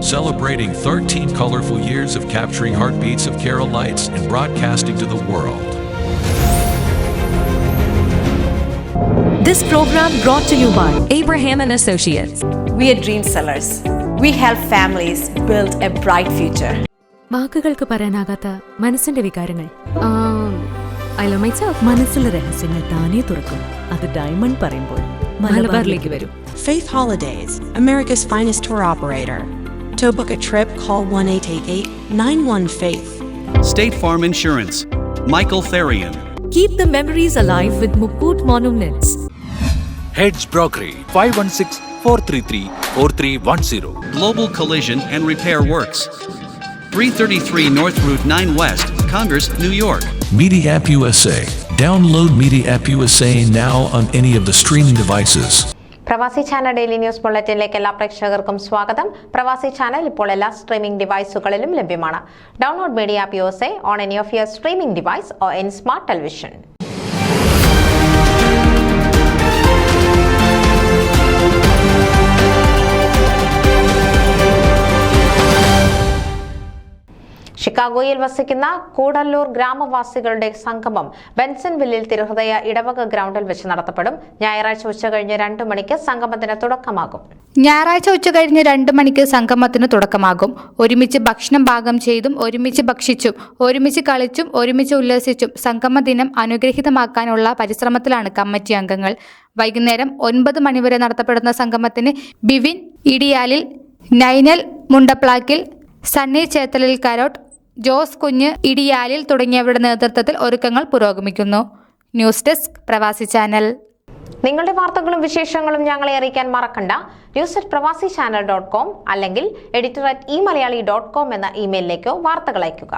celebrating 13 colorful years of capturing heartbeats of Kerala lights and broadcasting to the world. This program brought to you by Abraham and Associates. We are dream sellers. We help families build a bright future. വാക്കുകൾക്ക് പറയാനാകാത്ത മനസ്സിന്റെ വികാരങ്ങൾ. I love myself. മനസ്സിലെ രഹസ്യങ്ങൾ താനേ തുറക്കും. അത് diamond പറയുമ്പോൾ മലബാറിലേക്ക് വരും. Faith Holidays, America's finest tour operator. To book a trip, call 1-888-91-FAITH. State Farm Insurance, Michael Therian. Keep the memories alive with Mukut Monuments. Heads Brokery 516-433-4310. Global Collision and Repair Works, 333 North Route 9 West, Congress, New York. Media App USA. Download Media App USA now on any of the streaming devices. പ്രവാസി channel daily news ബുള്ളറ്റിനിലേക്ക് എല്ലാ പ്രേക്ഷകർക്കും സ്വാഗതം. പ്രവാസി channel ഇപ്പോൾ എല്ലാ streaming ഡിവൈസുകളിലും ലഭ്യമാണ്. Download media app USA on any of your streaming device or in smart television. ഷിക്കാഗോയിൽ വസിക്കുന്ന കൂടല്ലൂർ ഗ്രാമവാസികളുടെ സംഗമം ബെൻസൺവില്ലിൽ തിരുഹൃദയ ഇടവക ഗ്രൗണ്ടിൽ വെച്ച് നടത്തപ്പെടും. ഞായറാഴ്ച ഉച്ചകഴിഞ്ഞ് 2 മണിക്ക് സംഗമത്തിന് തുടക്കമാകും. ഒരുമിച്ച് ഭക്ഷണം പാകം ചെയ്തും ഒരുമിച്ച് ഭക്ഷിച്ചും ഒരുമിച്ച് കളിച്ചും ഒരുമിച്ച് ഉല്ലസിച്ചും സംഗമ ദിനം അനുഗ്രഹീതമാക്കാനുള്ള പരിശ്രമത്തിലാണ് കമ്മിറ്റി അംഗങ്ങൾ. വൈകുന്നേരം 9 മണിവരെ നടത്തപ്പെടുന്ന സംഗമത്തിന് ബിവിൻ ഇടിയാലിൽ, നൈനൽ മുണ്ടപ്ലാക്കിൽ, സണ്ണി ചേത്തലിൽ കരോട്ട്, ജോസ് കുഞ്ഞ് ഇടിയാലിൽ തുടങ്ങിയവരുടെ നേതൃത്വത്തിൽ ഒരുക്കങ്ങൾ പുരോഗമിക്കുന്നു. ന്യൂസ് ഡെസ്ക് പ്രവാസി ചാനൽ. നിങ്ങളുടെ വാർത്തകളും വിശേഷങ്ങളും ഞങ്ങളെ അറിയിക്കാൻ മറക്കണ്ട. news@pravasichannel.com അല്ലെങ്കിൽ editor@eMalayali.com എന്ന ഇമെയിലിലേക്കോ വാർത്തകൾ അയയ്ക്കുക.